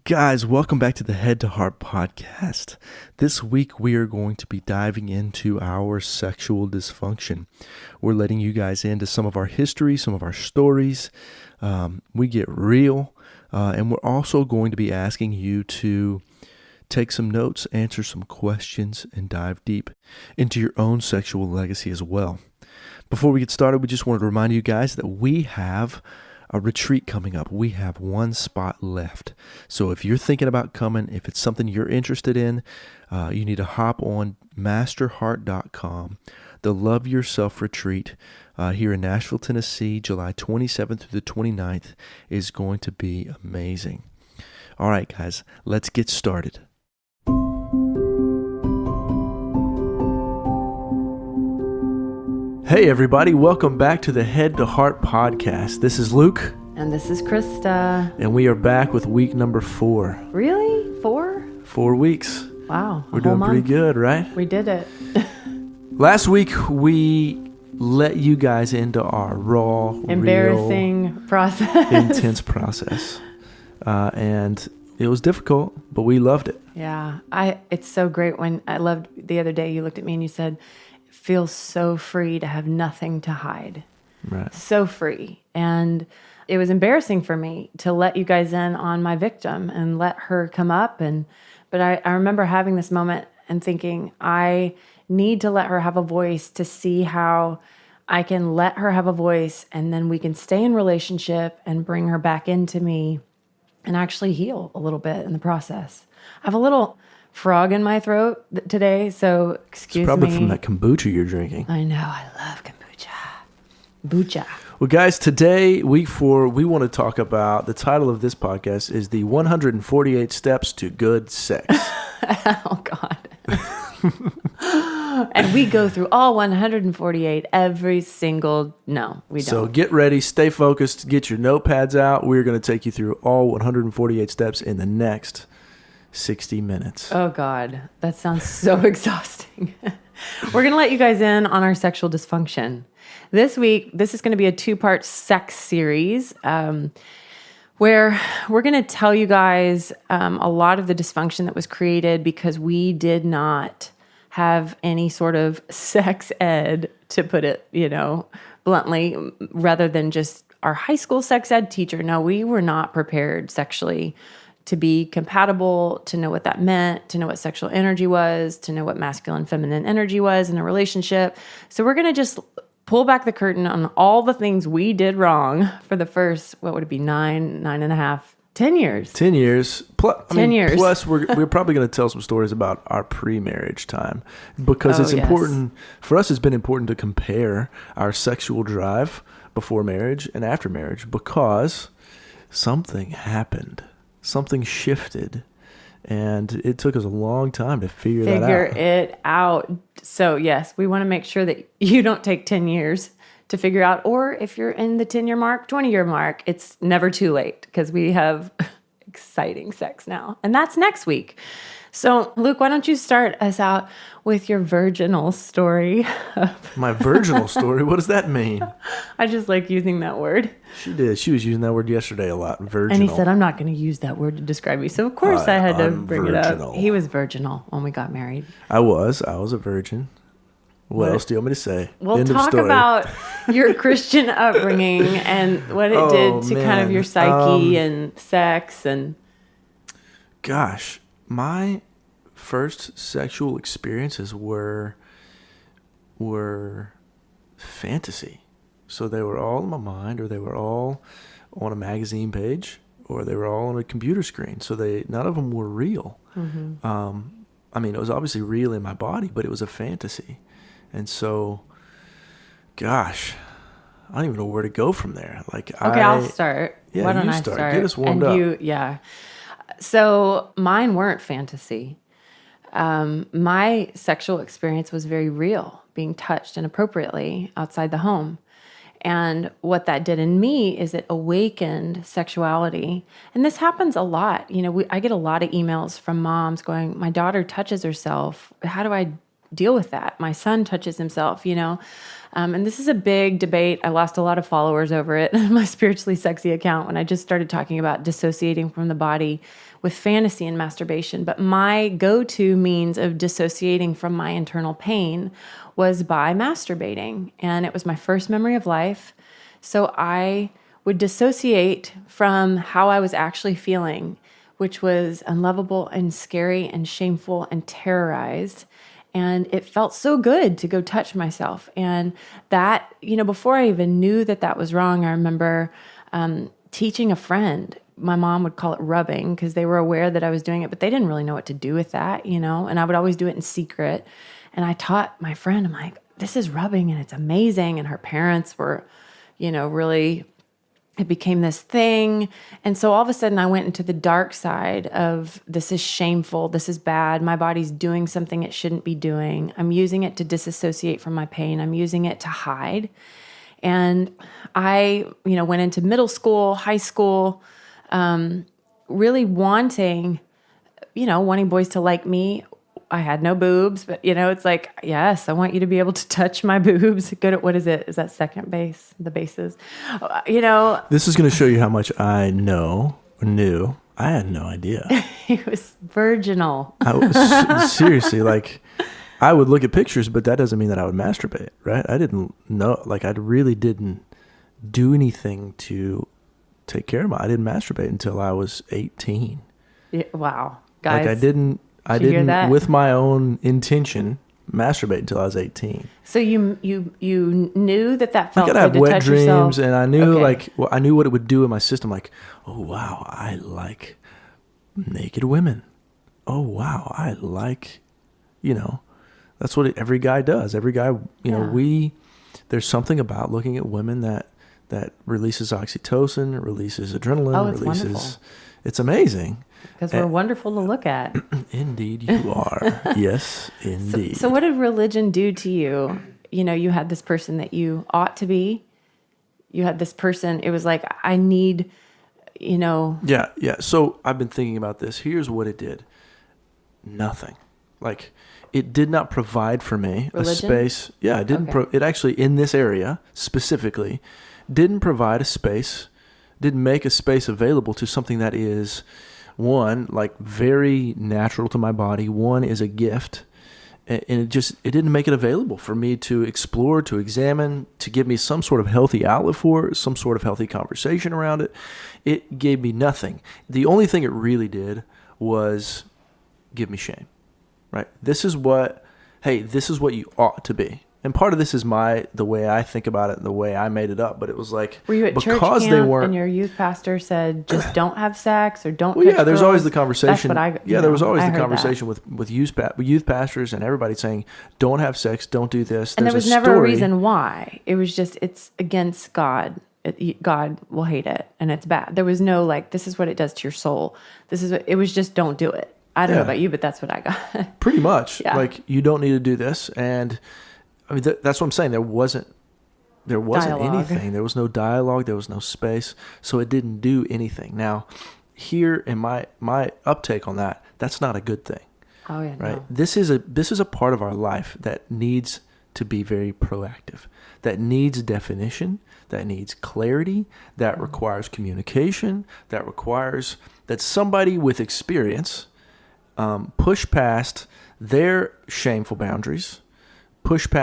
Guys, welcome back to the Head to Heart podcast. This week we are going to be diving into our sexual dysfunction. We're letting you guys into some of our history, some of our stories. We get real, and we're also going to be asking you to take some notes, answer some questions, and dive deep into your own sexual legacy as well. Before we get started, we just wanted to remind you guys that we have a retreat coming up. We have one spot left. So if you're thinking about coming, if it's something you're interested in, you need to hop on masterheart.com. The Love Yourself Retreat here in Nashville, Tennessee, July 27th through the 29th is going to be amazing. All right, guys, let's get started. Hey everybody, welcome back to the Head to Heart podcast. This is Luke. And this is Krista. And we are back with week number 4. Really? 4? 4 weeks. Wow. We're doing pretty good, right? We did it. Last week, we let you guys into our raw, embarrassing real, process. intense process. And it was difficult, but we loved it. Yeah. It's so great when I loved the other day you looked at me and you said, feels so free to have nothing to hide. Right. So free. And it was embarrassing for me to let you guys in on my victim and let her come up. But I remember having this moment and thinking, I need to let her have a voice to see how I can let her have a voice, and then we can stay in relationship and bring her back into me and actually heal a little bit in the process. I have a little frog in my throat today, so excuse me. It's probably from that kombucha you're drinking. I know, I love kombucha. Bucha. Well, guys, today, week 4, we want to talk about, the title of this podcast is the 148 Steps to Good Sex. Oh, God. And we go through all 148 every single, no, we don't. So get ready, stay focused, get your notepads out. We're going to take you through all 148 steps in the next 60 minutes. Oh, God. That sounds so exhausting. We're going to let you guys in on our sexual dysfunction. This week, this is going to be a 2-part sex series where we're going to tell you guys a lot of the dysfunction that was created because we did not have any sort of sex ed, to put it, bluntly, rather than just our high school sex ed teacher. No, we were not prepared sexually to be compatible, to know what that meant, to know what sexual energy was, to know what masculine, feminine energy was in a relationship. So we're going to just pull back the curtain on all the things we did wrong for the first, what would it be, 9.5, 10 years. 10 years. 10 years. Plus, we're probably going to tell some stories about our pre-marriage time because it's important. For us, it's been important to compare our sexual drive before marriage and after marriage because something happened. Something shifted, and it took us a long time to figure that out. Figure it out. So, yes, we want to make sure that you don't take 10 years to figure out, or if you're in the 10-year mark, 20-year mark, it's never too late because we have exciting sex now. And that's next week. So, Luke, why don't you start us out with your virginal story? My virginal story? What does that mean? I just like using that word. She did. She was using that word yesterday a lot, virginal. And he said, I'm not going to use that word to describe you. So, of course, I had to bring virginal. it up. He was virginal when we got married. I was a virgin. What else do you want me to say? We'll End talk about your Christian upbringing and what it did to kind of your psyche and sex and... Gosh, my first sexual experiences were fantasy. So they were all in my mind, or they were all on a magazine page, or they were all on a computer screen. So none of them were real. Mm-hmm. It was obviously real in my body, but it was a fantasy. And so, gosh, I don't even know where to go from there. I'll start. Yeah, Why don't you I start? Get us warmed up. Yeah. So mine weren't fantasy. My sexual experience was very real, being touched inappropriately outside the home. And what that did in me is it awakened sexuality. And this happens a lot. I get a lot of emails from moms going, my daughter touches herself. How do I deal with that? My son touches himself, And this is a big debate. I lost a lot of followers over it in my Spiritually Sexy account when I just started talking about dissociating from the body with fantasy and masturbation. But my go-to means of dissociating from my internal pain was by masturbating. And it was my first memory of life. So I would dissociate from how I was actually feeling, which was unlovable and scary and shameful and terrorized. And it felt so good to go touch myself. And that, before I even knew that that was wrong, I remember teaching a friend. My mom would call it rubbing because they were aware that I was doing it, but they didn't really know what to do with that, and I would always do it in secret. And I taught my friend, I'm like, this is rubbing and it's amazing. And her parents were, really, it became this thing. And so all of a sudden I went into the dark side of this is shameful. This is bad. My body's doing something it shouldn't be doing. I'm using it to disassociate from my pain. I'm using it to hide. And I, went into middle school, high school, really wanting boys to like me. I had no boobs, but it's like, yes, I want you to be able to touch my boobs. Good at, what is it? Is that second base? The bases, This is going to show you how much I knew. I had no idea. It was virginal. Seriously, like I would look at pictures, but that doesn't mean that I would masturbate, right? I didn't know, like I really didn't do anything to take care of I didn't masturbate until I was 18. Yeah, wow. Guys. Like I didn't, with my own intention, masturbate until I was 18. So you knew that felt good to have wet dreams, yourself. And I knew I knew what it would do in my system. Like, oh wow, I like naked women. Oh wow, I like, that's what every guy does. Every guy, there's something about looking at women that releases oxytocin, it releases adrenaline, it's wonderful. It's amazing. Because we're wonderful to look at. Indeed, you are. Yes, indeed. So what did religion do to you? You had this person that you ought to be. You had this person. It was like, I need, Yeah. So I've been thinking about this. Here's what it did. Nothing. Like, it did not provide for me religion? A space. Yeah, it didn't. Okay. It actually, in this area specifically, didn't provide a space, didn't make a space available to something that is, one, like very natural to my body. One is a gift. And it didn't make it available for me to explore, to examine, to give me some sort of healthy outlet for it, some sort of healthy conversation around it. It gave me nothing. The only thing it really did was give me shame, right? This is what you ought to be. And part of this is the way I think about it and the way I made it up. But it was like, were you at church camp and your youth pastor said, just don't have sex or don't touch there's girls? always the conversation. That's what there was always the conversation with youth pastors and everybody saying, don't have sex, don't do this. And there was never a reason why. It was just, it's against God. God will hate it and it's bad. There was no like, this is what it does to your soul. It was just, don't do it. I don't know about you, but that's what I got. Pretty much. Yeah. Like, you don't need to do this. And I mean, that's what I'm saying. There wasn't dialogue. anything. There was no dialogue. There was no space. So it didn't do anything. Now, here in my uptake on that, that's not a good thing. Oh yeah. Right. No. This is a part of our life that needs to be very proactive. That needs definition. That needs clarity. That requires communication. That requires that somebody with experience push past their shameful boundaries.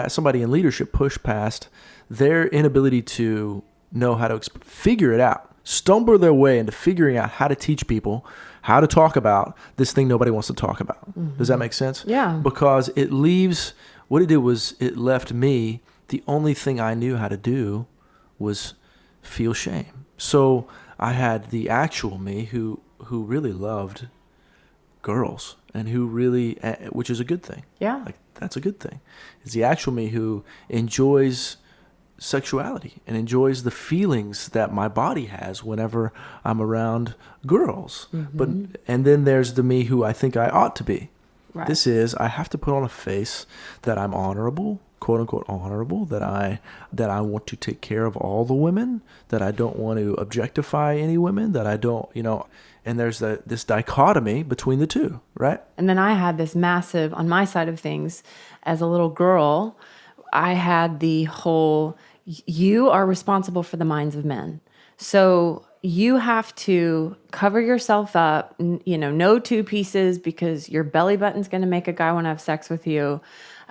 Somebody in leadership push past their inability to know how to figure it out, stumble their way into figuring out how to teach people how to talk about this thing nobody wants to talk about. Mm-hmm. Does that make sense? Yeah. Because what it did was it left me, the only thing I knew how to do was feel shame. So I had the actual me who really loved girls and who really, which is a good thing. Yeah. Like, that's a good thing. It's the actual me who enjoys sexuality and enjoys the feelings that my body has whenever I'm around girls. Mm-hmm. And then there's the me who I think I ought to be. Right. This is, I have to put on a face that I'm honorable, quote unquote honorable, that I want to take care of all the women, that I don't want to objectify any women, that I don't, and there's this dichotomy between the two, right? And then I had this massive, on my side of things, as a little girl, I had the whole, you are responsible for the minds of men. So you have to cover yourself up, no two pieces, because your belly button's going to make a guy want to have sex with you.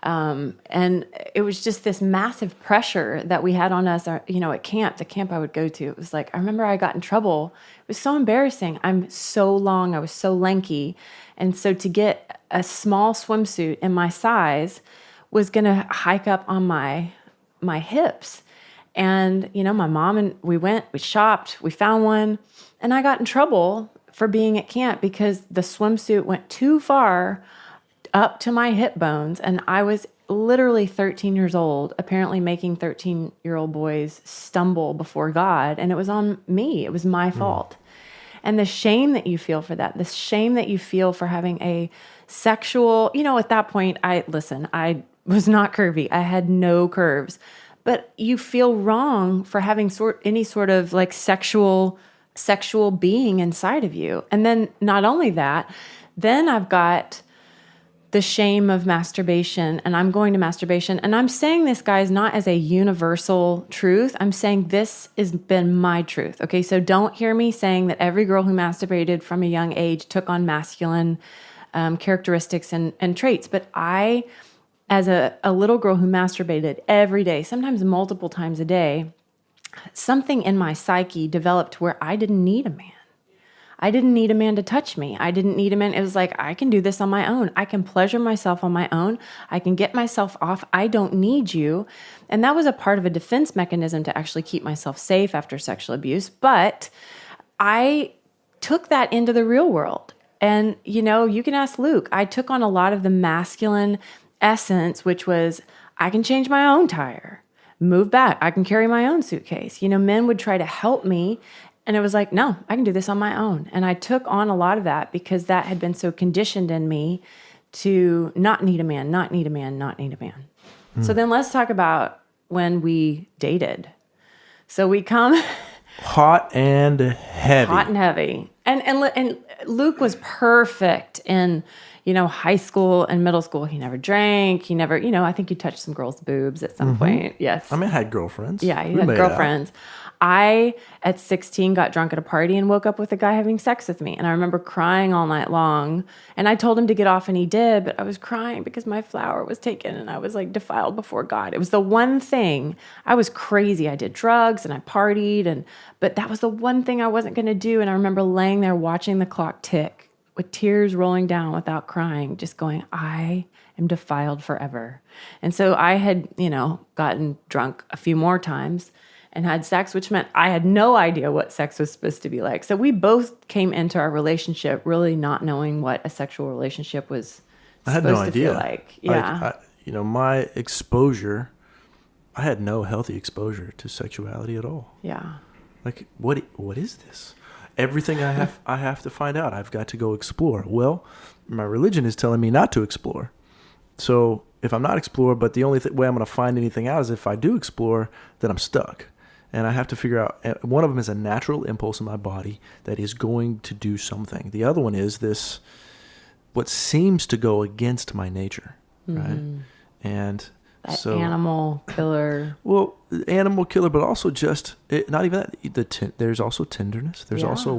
And it was just this massive pressure that we had on us, at camp, the camp I would go to. It was like, I remember I got in trouble. It was so embarrassing. I'm so long. I was so lanky. And so to get a small swimsuit in my size was going to hike up on my hips. And, my mom and we shopped, we found one, and I got in trouble for being at camp because the swimsuit went too far up to my hip bones. And I was literally 13 years old, apparently making 13-year-old boys stumble before God. And it was on me. It was my fault. And the shame that you feel for that, the shame that you feel for having a sexual, at that point, I was not curvy. I had no curves. But you feel wrong for having any sort of like sexual being inside of you. And then not only that, then I've got the shame of masturbation, and I'm going to masturbation. And I'm saying this, guys, not as a universal truth. I'm saying this has been my truth. Okay, so don't hear me saying that every girl who masturbated from a young age took on masculine characteristics and traits. But I, as a little girl who masturbated every day, sometimes multiple times a day, something in my psyche developed where I didn't need a man. I didn't need a man to touch me. I didn't need a man. It was like, I can do this on my own. I can pleasure myself on my own. I can get myself off. I don't need you. And that was a part of a defense mechanism to actually keep myself safe after sexual abuse. But I took that into the real world. And, you can ask Luke. I took on a lot of the masculine essence, which was, I can change my own tire, move back. I can carry my own suitcase. Men would try to help me. And it was like, no, I can do this on my own. And I took on a lot of that because that had been so conditioned in me to not need a man, not need a man, not need a man. So then let's talk about when we dated. So we come hot and heavy. And Luke was perfect in, high school and middle school. He never drank. He never, I think he touched some girls' boobs at some point. Yes. I had girlfriends. Yeah, he had girlfriends. I, at 16, got drunk at a party and woke up with a guy having sex with me. And I remember crying all night long. And I told him to get off, and he did. But I was crying because my flower was taken and I was like defiled before God. It was the one thing. I was crazy. I did drugs and I partied. But that was the one thing I wasn't going to do. And I remember laying there watching the clock tick with tears rolling down without crying, just going, I am defiled forever. And so I had, gotten drunk a few more times and had sex, which meant I had no idea what sex was supposed to be like. So we both came into our relationship really not knowing what a sexual relationship was supposed to feel like. Yeah. My exposure, I had no healthy exposure to sexuality at all. Yeah. Like, what is this? Everything I have to find out. I've got to go explore. Well, my religion is telling me not to explore. So if I'm not explore, but the only way I'm going to find anything out is if I do explore, then I'm stuck. And I have to figure out, one of them is a natural impulse in my body that is going to do something. The other one is this, what seems to go against my nature, right? And that animal killer. Well, animal killer, but also just, not even that. There's also tenderness. There's also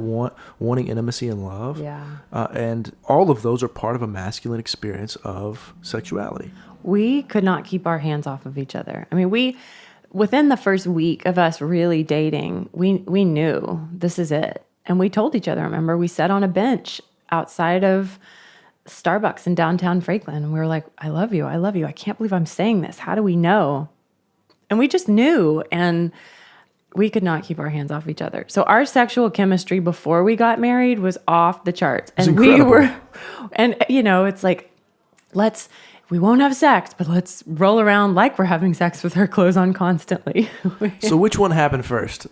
wanting intimacy and love. Yeah. And all of those are part of a masculine experience of sexuality. We could not keep our hands off of each other. I mean, within the first week of us really dating, we knew this is it. And we told each other, remember, we sat on a bench outside of Starbucks in downtown Franklin. And we were like, I love you. I love you. I can't believe I'm saying this. How do we know? And we just knew. And we could not keep our hands off each other. So our sexual chemistry before we got married was off the charts. And we were, and it's like, we won't have sex, but let's roll around like we're having sex with our clothes on constantly. So which one happened first?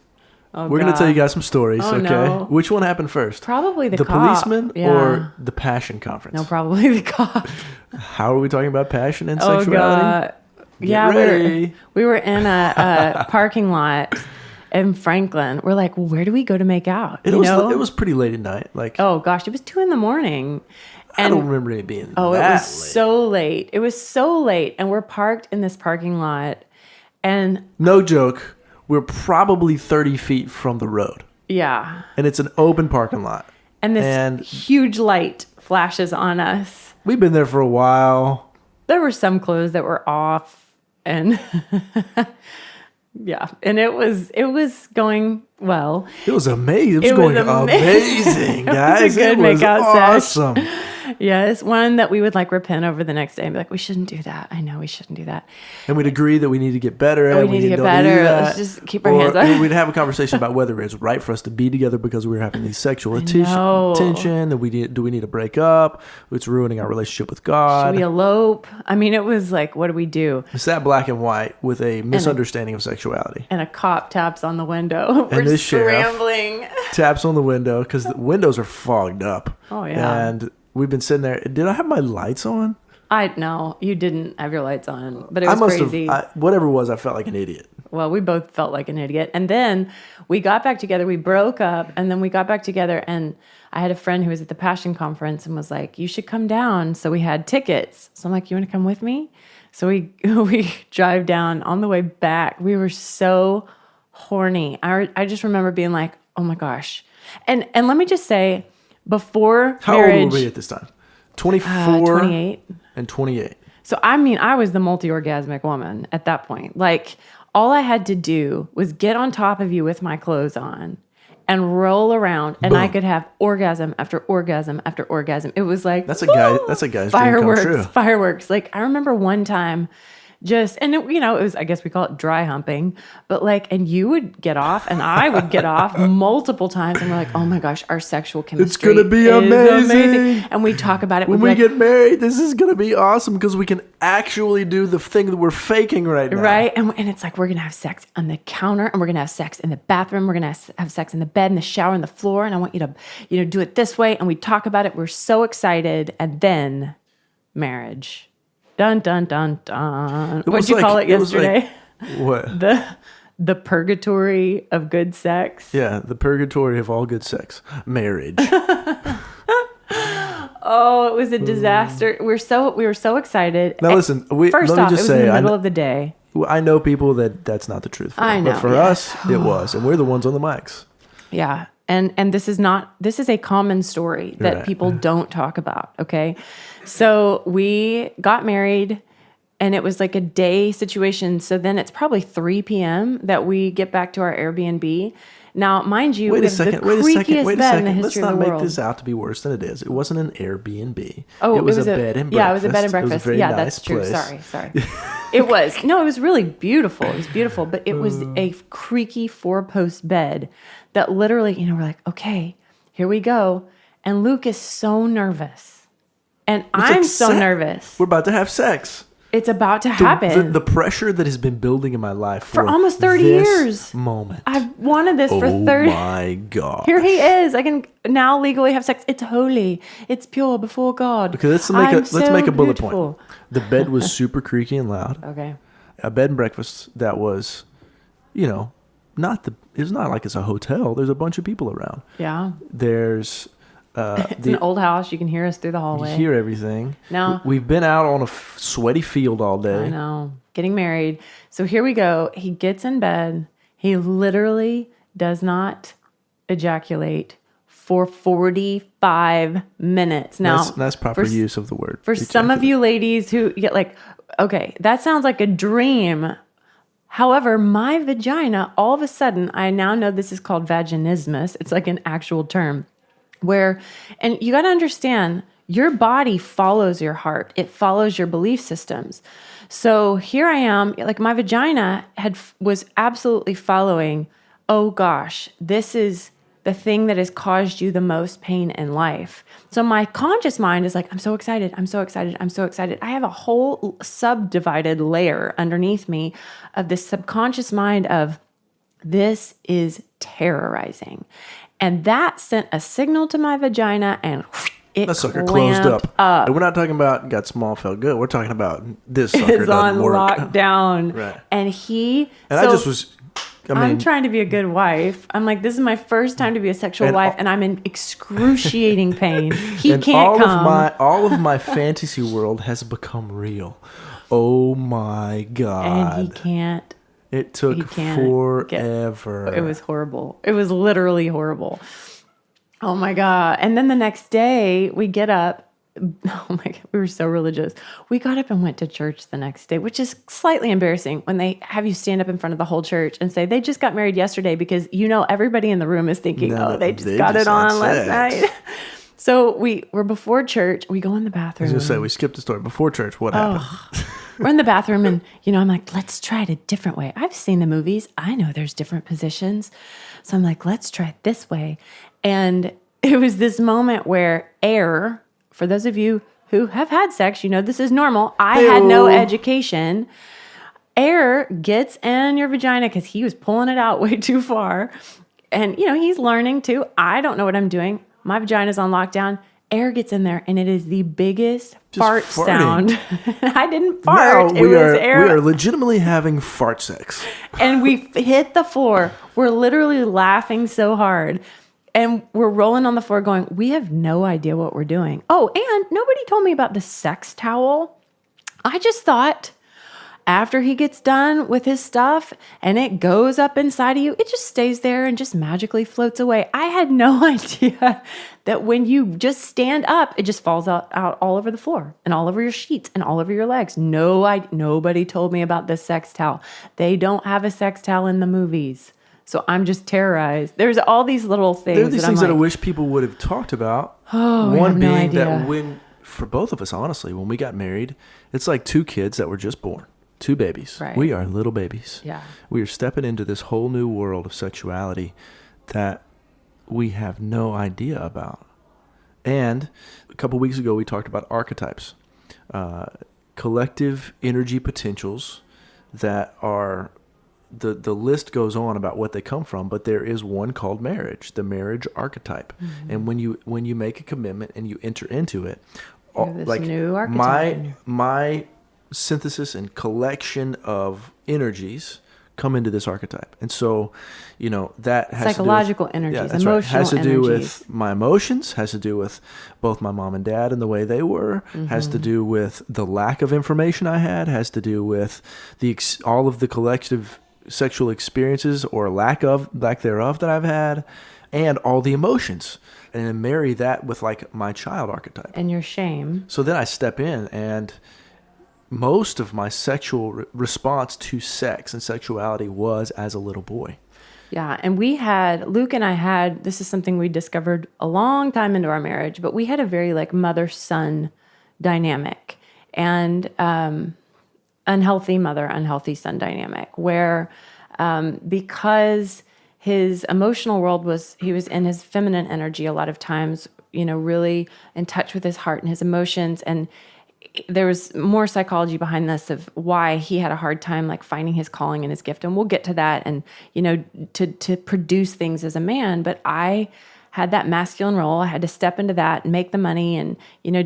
We're going to tell you guys some stories, okay? No. Which one happened first? Probably the cop. Policeman or the passion conference? No, probably the cop. How are we talking about passion and sexuality? God. We were in a parking lot in Franklin. We're like, well, where do we go to make out? It was pretty late at night. Oh gosh, it was 2 a.m. I don't remember it being that late. It was so late. It was so late. And we're parked in this parking lot. And no joke, we're probably 30 feet from the road. Yeah. And it's an open parking lot. And this huge light flashes on us. We've been there for a while. There were some clothes that were off, and yeah, and it was going well. It was amazing. It was going amazing, guys. It was a good makeout awesome. Yes, one that we would like repent over the next day and be like, we shouldn't do that. I know we shouldn't do that. And we'd agree that we need to get better. We need to get better. Let's just keep our hands up. We'd have a conversation about whether it's right for us to be together because we were having these sexual tension. And do we need to break up? It's ruining our relationship with God. Should we elope? I mean, it was like, what do we do? It's that black and white with a misunderstanding of sexuality. And a cop taps on the window. And We're this scrambling. sheriff taps on the window because the windows are fogged up. Oh, yeah. And we've been sitting there. Did I have my lights on? No, you didn't have your lights on, but it was crazy. Whatever it was, I felt like an idiot. Well, we both felt like an idiot. And then we got back together. We broke up, and then we got back together. And I had a friend who was at the Passion Conference and was like, you should come down. So we had tickets. So I'm like, you want to come with me? So we drive down. On the way back, we were so horny. I just remember being like, oh my gosh. And let me just say, before How marriage, old were we at this time? 24? 28. And 28. So, I mean, I was the multi-orgasmic woman at that point. Like, all I had to do was get on top of you with my clothes on and roll around, and I could have orgasm after orgasm after orgasm. It was like, that's a guy's fireworks, dream come true. Fireworks. Like, I remember one time and it was, I guess we call it dry humping, but like, and you would get off and I would get off multiple times, and we're like, oh my gosh, our sexual chemistry it's going to be amazing. And we talk about it. When we get married, this is going to be awesome because we can actually do the thing that we're faking right now. Right. And it's like, we're going to have sex on the counter, and we're going to have sex in the bathroom. We're going to have sex in the bed, in the shower, on the floor. And I want you to, do it this way. And we talk about it. We're so excited. And then marriage. Dun, dun, dun, dun. What'd you call it yesterday? What? The purgatory of good sex. Yeah, the purgatory of all good sex. Marriage. Oh, it was a disaster. We were so excited. Now listen, first off, it was in the middle of the day. I know people that's not the truth. I know. But for us, it was. And we're the ones on the mics. Yeah. And this is a common story that people don't talk about, okay? So we got married, and it was like a day situation. So then it's probably 3 p.m. that we get back to our Airbnb. Now, mind you, wait a second. Let's not make world. this out to be worse than it is. It wasn't an Airbnb. Oh, it was a bed and breakfast. Yeah, it was a bed and breakfast. It was a very yeah, nice that's true. place. Sorry. It was really beautiful. It was beautiful, but it was a creaky 4-post bed that literally, we're like, okay, here we go. And Luke is so nervous. And I'm so nervous. We're about to have sex. It's about to happen. The pressure that has been building in my life for almost 30 years. Moment. I've wanted this for 30. Oh my God. Here he is. I can now legally have sex. It's holy. It's pure before God. Okay, let's make a bullet point. The bed was super creaky and loud. Okay. A bed and breakfast that was, it's not like it's a hotel. There's a bunch of people around. Yeah. There's it's an old house. You can hear us through the hallway. You hear everything. No. We've been out on a sweaty field all day. I know. Getting married. So here we go. He gets in bed. He literally does not ejaculate for 45 minutes. Now, that's proper use of the word. For some of you ladies who get like, okay, that sounds like a dream. However, my vagina, all of a sudden, I now know this is called vaginismus. It's like an actual term. And you got to understand, your body follows your heart. It follows your belief systems. So here I am, like my vagina was absolutely following, oh gosh, this is the thing that has caused you the most pain in life. So my conscious mind is like, I'm so excited. I'm so excited. I'm so excited. I have a whole subdivided layer underneath me of this subconscious mind of, this is terrorizing. And that sent a signal to my vagina, and it that sucker closed up. And we're not talking about got small, felt good. We're talking about this sucker is on work. lockdown. Right. And I'm trying to be a good wife. I'm like, this is my first time to be a sexual wife, and I'm in excruciating pain. He can't come. All of my fantasy world has become real. Oh my God. And he can't It took forever. It was horrible. It was literally horrible. Oh my God. And then the next day we get up. Oh my God, we were so religious. We got up and went to church the next day, which is slightly embarrassing when they have you stand up in front of the whole church and say, they just got married yesterday, because everybody in the room is thinking, they just got it on last night. So we're before church. We go in the bathroom. I was going to say, we skipped the story. Before church, what happened? We're in the bathroom and, I'm like, let's try it a different way. I've seen the movies. I know there's different positions. So I'm like, let's try it this way. And it was this moment where air, for those of you who have had sex, this is normal. I had no education. Air gets in your vagina because he was pulling it out way too far. And, he's learning too. I don't know what I'm doing. My vagina's on lockdown. Air gets in there, and it is the biggest fart sound. I didn't fart. No, we are legitimately having fart sex. And we hit the floor. We're literally laughing so hard. And we're rolling on the floor going, we have no idea what we're doing. Oh, and nobody told me about the sex towel. I just thought after he gets done with his stuff and it goes up inside of you, it just stays there and just magically floats away. I had no idea that when you just stand up, it just falls out all over the floor and all over your sheets and all over your legs. Nobody told me about this sex towel. They don't have a sex towel in the movies. So I'm just terrorized. There's all these little things. There are these things that I wish people would have talked about. One being that for both of us, honestly, when we got married, it's like two kids that were just born, two babies. Right. We are little babies. Yeah. We are stepping into this whole new world of sexuality that we have no idea about. And a couple weeks ago, we talked about archetypes, collective energy potentials that are... The list goes on about what they come from, but there is one called marriage, the marriage archetype. Mm-hmm. And when you make a commitment and you enter into it, like new archetype. my synthesis and collection of energies come into this archetype. And so, that has psychological to do with, energies, emotional has to do energies. with my emotions, has to do with both my mom and dad and the way they were, has to do with the lack of information I had, has to do with all of the collective sexual experiences or lack thereof that I've had, and all the emotions, and then marry that with like my child archetype and your shame. So then I step in, and most of my sexual response to sex and sexuality was as a little boy. Yeah, and Luke and I had, this is something we discovered a long time into our marriage, but we had a very like mother-son dynamic, and unhealthy mother, unhealthy son dynamic, where because his emotional world he was in his feminine energy a lot of times, really in touch with his heart and his emotions. And there was more psychology behind this of why he had a hard time like finding his calling and his gift. And we'll get to that, and, to produce things as a man. But I had that masculine role. I had to step into that and make the money and,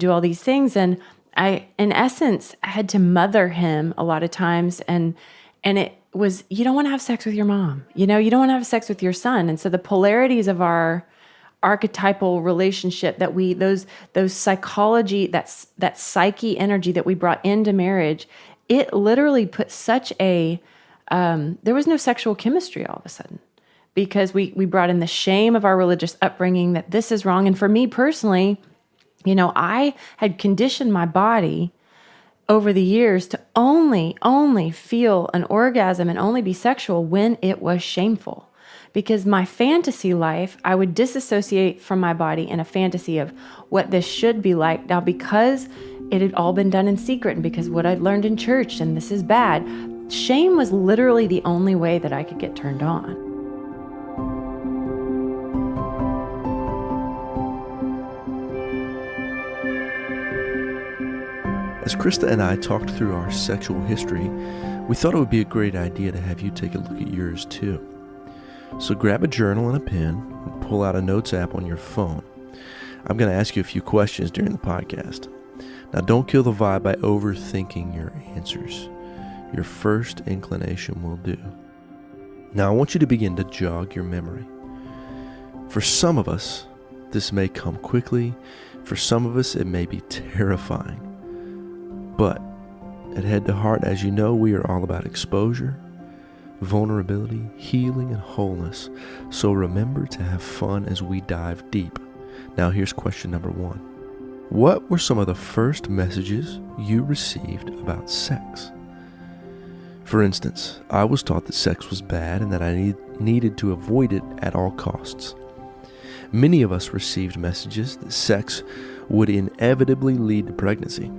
do all these things. And I, in essence, had to mother him a lot of times. And it was, you don't want to have sex with your mom. You don't want to have sex with your son. And so the polarities of our archetypal relationship that those psychology, that psyche energy that we brought into marriage, it literally put such there was no sexual chemistry all of a sudden, because we brought in the shame of our religious upbringing that this is wrong. And for me personally, I had conditioned my body over the years to only feel an orgasm and only be sexual when it was shameful. Because my fantasy life, I would disassociate from my body in a fantasy of what this should be like. Now, because it had all been done in secret and because what I'd learned in church and this is bad, shame was literally the only way that I could get turned on. As Krista and I talked through our sexual history, we thought it would be a great idea to have you take a look at yours too. So grab a journal and a pen and pull out a notes app on your phone. I'm going to ask you a few questions during the podcast. Now, don't kill the vibe by overthinking your answers. Your first inclination will do. Now, I want you to begin to jog your memory. For some of us, this may come quickly. For some of us, it may be terrifying. But at Head to Heart, as you know, we are all about exposure, vulnerability, healing, and wholeness. So remember to have fun as we dive deep. Now here's question number 1. What were some of the first messages you received about sex? For instance, I was taught that sex was bad and that I needed to avoid it at all costs. Many of us received messages that sex would inevitably lead to pregnancy.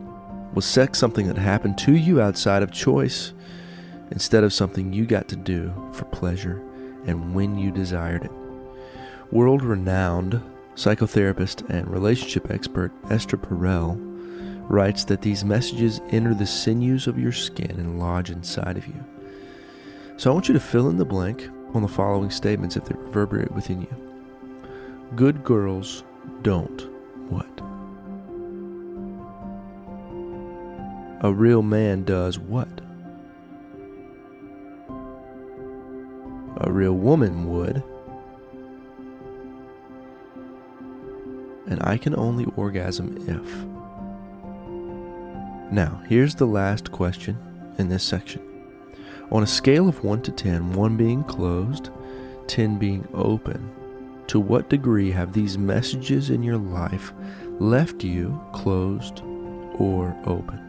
Was sex something that happened to you outside of choice, instead of something you got to do for pleasure and when you desired it? World-renowned psychotherapist and relationship expert Esther Perel writes that these messages enter the sinews of your skin and lodge inside of you. So I want you to fill in the blank on the following statements if they reverberate within you. Good girls don't what? A real man does what? A real woman would. And I can only orgasm if. Now, here's the last question in this section. On a scale of 1 to 10, 1 being closed, 10 being open, to what degree have these messages in your life left you closed or open?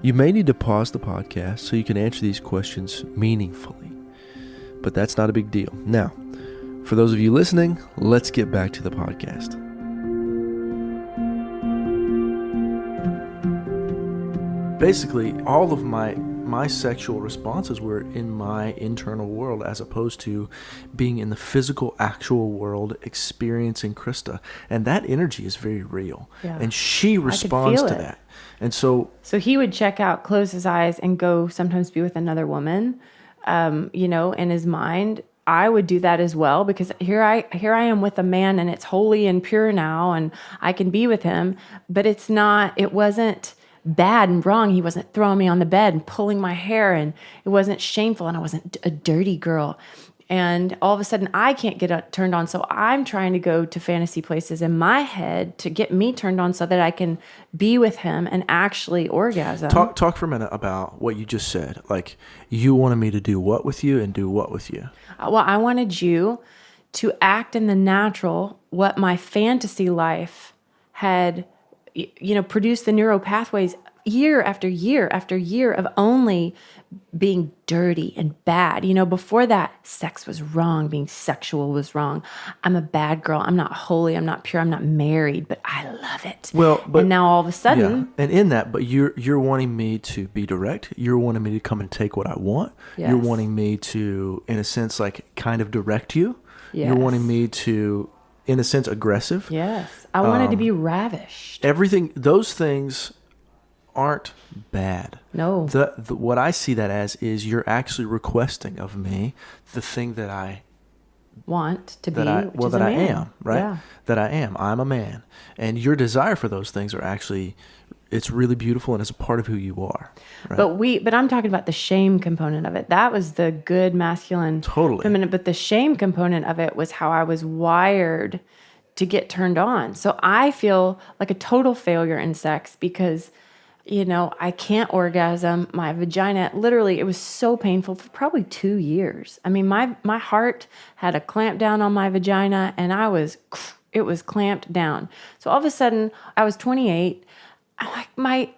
You may need to pause the podcast so you can answer these questions meaningfully, but that's not a big deal. Now, for those of you listening, let's get back to the podcast. Basically, all of my sexual responses were in my internal world as opposed to being in the physical, actual world experiencing Krista. And that energy is very real. Yeah. And she responds to that. And so he would check out, close his eyes, and go sometimes be with another woman, in his mind. I would do that as well, because here I am with a man, and it's holy and pure now, and I can be with him, but it wasn't bad and wrong. He wasn't throwing me on the bed and pulling my hair, and it wasn't shameful, and I wasn't a dirty girl. And all of a sudden I can't get turned on. So I'm trying to go to fantasy places in my head to get me turned on so that I can be with him and actually orgasm. Talk for a minute about what you just said. Like, you wanted me to do what with you and do what with you? Well, I wanted you to act in the natural, what my fantasy life had, produced the neural pathways year after year after year of only being dirty and bad. Before that, sex was wrong. Being sexual was wrong. I'm a bad girl. I'm not holy. I'm not pure. I'm not married, but I love it. Well, but and now all of a sudden, and in that, but you're wanting me to be direct. You're wanting me to come and take what I want. Yes. You're wanting me to, in a sense, like kind of direct you. Yes. You're wanting me to, in a sense, aggressive. Yes. I wanted to be ravished. Everything, those things aren't bad. No. What I see that as is you're actually requesting of me the thing that I want to be, that I am, right? Yeah. That I am. I'm a man. And your desire for those things are actually, it's really beautiful, and it's a part of who you are. Right? But I'm talking about the shame component of it. That was the good masculine, totally feminine, but the shame component of it was how I was wired to get turned on. So I feel like a total failure in sex because I can't orgasm. My vagina, literally, it was so painful for probably 2 years. I mean, my heart had a clamp down on my vagina, and it was clamped down. So all of a sudden, I was 28. Like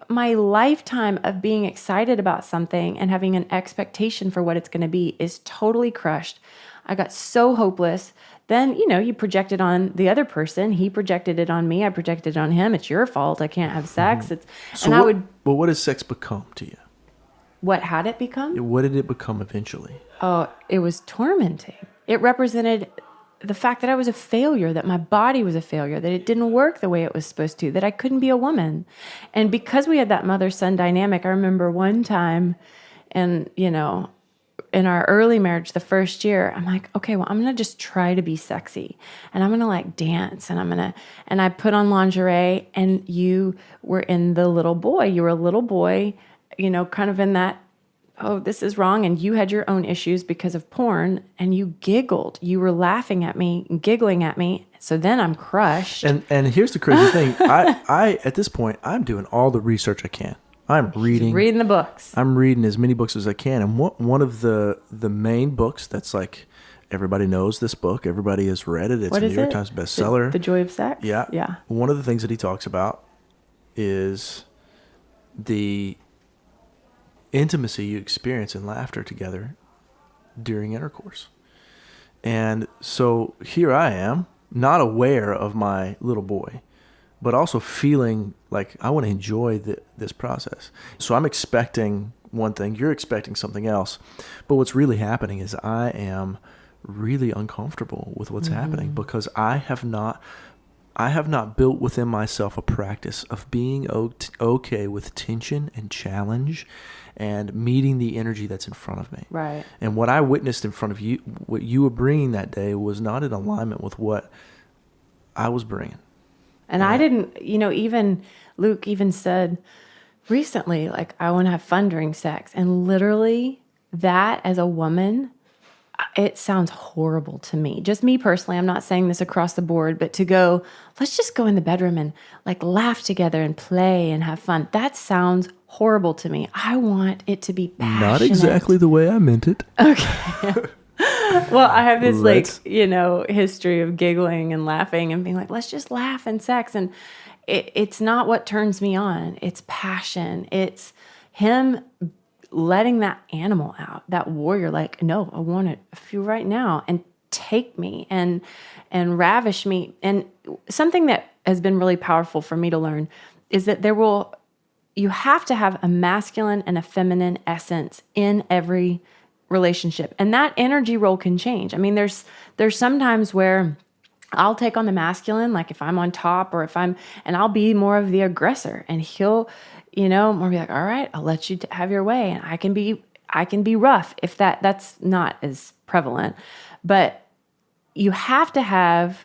my lifetime of being excited about something and having an expectation for what it's going to be is totally crushed. I got so hopeless. Then, you project it on the other person. He projected it on me. I projected it on him. It's your fault. I can't have sex. Mm-hmm. But what does sex become to you? What had it become? What did it become eventually? Oh, it was tormenting. It represented the fact that I was a failure, that my body was a failure, that it didn't work the way it was supposed to, that I couldn't be a woman. And because we had that mother-son dynamic, I remember one time, and, in our early marriage, the first year, I'm like, okay, well, I'm going to just try to be sexy, and I'm going to dance, and I put on lingerie, and you were in the little boy. You were a little boy, kind of in that, oh, this is wrong. And you had your own issues because of porn, and you giggled. You were laughing at me and giggling at me. So then I'm crushed. And here's the crazy thing. I at this point, I'm doing all the research I can. I'm reading. Reading the books. I'm reading as many books as I can. And one of the main books that's like, everybody knows this book. Everybody has read it. It's a New York Times bestseller. The Joy of Sex? Yeah. Yeah. One of the things that he talks about is the intimacy you experience in laughter together during intercourse. And so here I am, not aware of my little boy, but also feeling like I want to enjoy this process. So I'm expecting one thing, you're expecting something else. But what's really happening is I am really uncomfortable with what's happening because I have not built within myself a practice of being okay with tension and challenge and meeting the energy that's in front of me. Right. And what I witnessed in front of you, what you were bringing that day was not in alignment with what I was bringing. And I didn't, even Luke even said recently, like, I want to have fun during sex. And literally that as a woman, it sounds horrible to me. Just me personally, I'm not saying this across the board, but to go, let's just go in the bedroom and like laugh together and play and have fun. That sounds horrible to me. I want it to be passionate. Not exactly the way I meant it. Okay. Well, I have this history of giggling and laughing and being like, let's just laugh and sex. And it's not what turns me on. It's passion. It's him letting that animal out, that warrior, like, no, I want it you right now and take me and ravish me. And something that has been really powerful for me to learn is that you have to have a masculine and a feminine essence in every relationship. And that energy role can change. I mean, there's some times where I'll take on the masculine, like if I'm on top or and I'll be more of the aggressor and he'll, more be like, all right, I'll let you have your way. And I can be rough if that's not as prevalent, but you have to have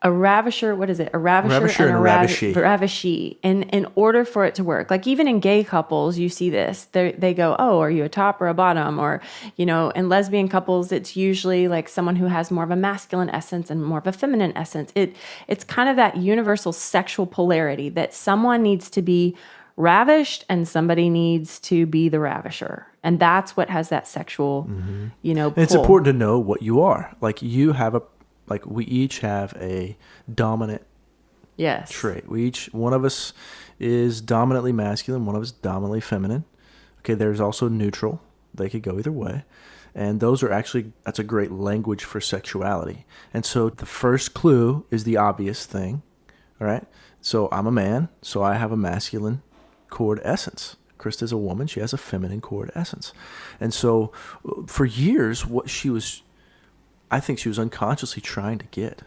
a ravisher. What is it? A ravisher and a ravishee. In order for it to work, like even in gay couples, you see this. They go, "Oh, are you a top or a bottom?" Or in lesbian couples, it's usually like someone who has more of a masculine essence and more of a feminine essence. It's kind of that universal sexual polarity that someone needs to be ravished and somebody needs to be the ravisher, and that's what has that sexual, pull. It's important to know what you are. Like we each have a dominant trait. One of us is dominantly masculine, one of us dominantly feminine. Okay, there's also neutral. They could go either way. And that's a great language for sexuality. And so the first clue is the obvious thing, all right? So I'm a man, so I have a masculine cord essence. Krista's a woman, she has a feminine cord essence. And so for years, I think she was unconsciously trying to get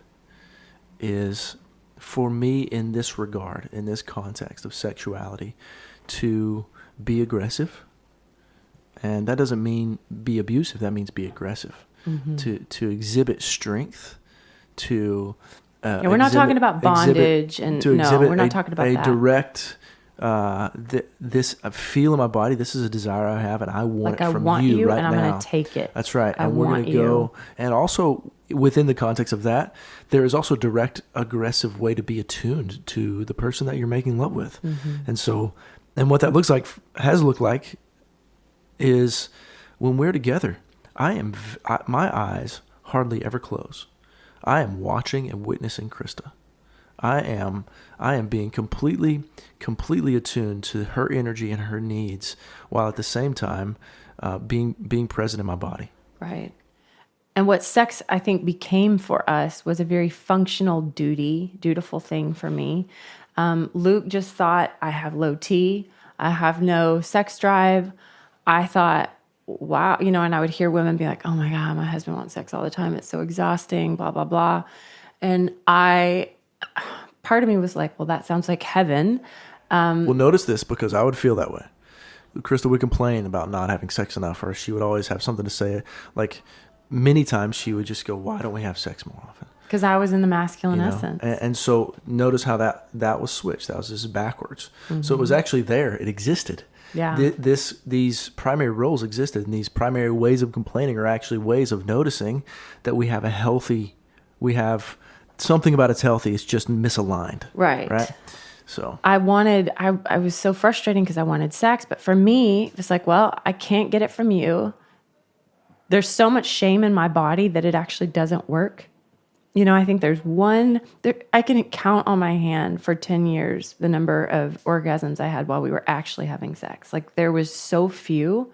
is for me in this regard, in this context of sexuality, to be aggressive. And that doesn't mean be abusive. That means be aggressive. To exhibit strength, we're not talking about bondage we're not talking about that. Direct this I feel in my body. This is a desire I have, and I want it from you right now. And I'm going to take it. That's right. And we're going to go. And also within the context of that, there is also direct, aggressive way to be attuned to the person that you're making love with. And so, and what that has looked like, is when we're together, my eyes hardly ever close. I am watching and witnessing Krista. I am being completely attuned to her energy and her needs, while at the same time being present in my body. Right. And what sex, I think, became for us was a very functional dutiful thing for me. Luke just thought, I have low T. I have no sex drive. I thought, wow, and I would hear women be like, oh my God, my husband wants sex all the time. It's so exhausting, blah, blah, blah. And part of me was like, well, that sounds like heaven. Well, notice this, because I would feel that way. Krista would complain about not having sex enough, or she would always have something to say. Like many times she would just go, why don't we have sex more often? Because I was in the masculine essence. And so notice how that was switched. That was just backwards. So it was actually there. It existed. Yeah. These primary roles existed, and these primary ways of complaining are actually ways of noticing that we have something about it's healthy. It's just misaligned. Right. So I was so frustrating because I wanted sex. But for me, it was like, well, I can't get it from you. There's so much shame in my body that it actually doesn't work. I think I can count on my hand for 10 years the number of orgasms I had while we were actually having sex. Like there was so few.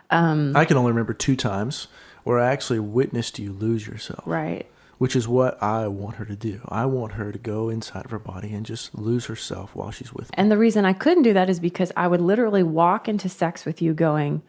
I can only remember 2 times where I actually witnessed you lose yourself. Right. Which is what I want her to do. I want her to go inside of her body and just lose herself while she's with me. And the reason I couldn't do that is because I would literally walk into sex with you going,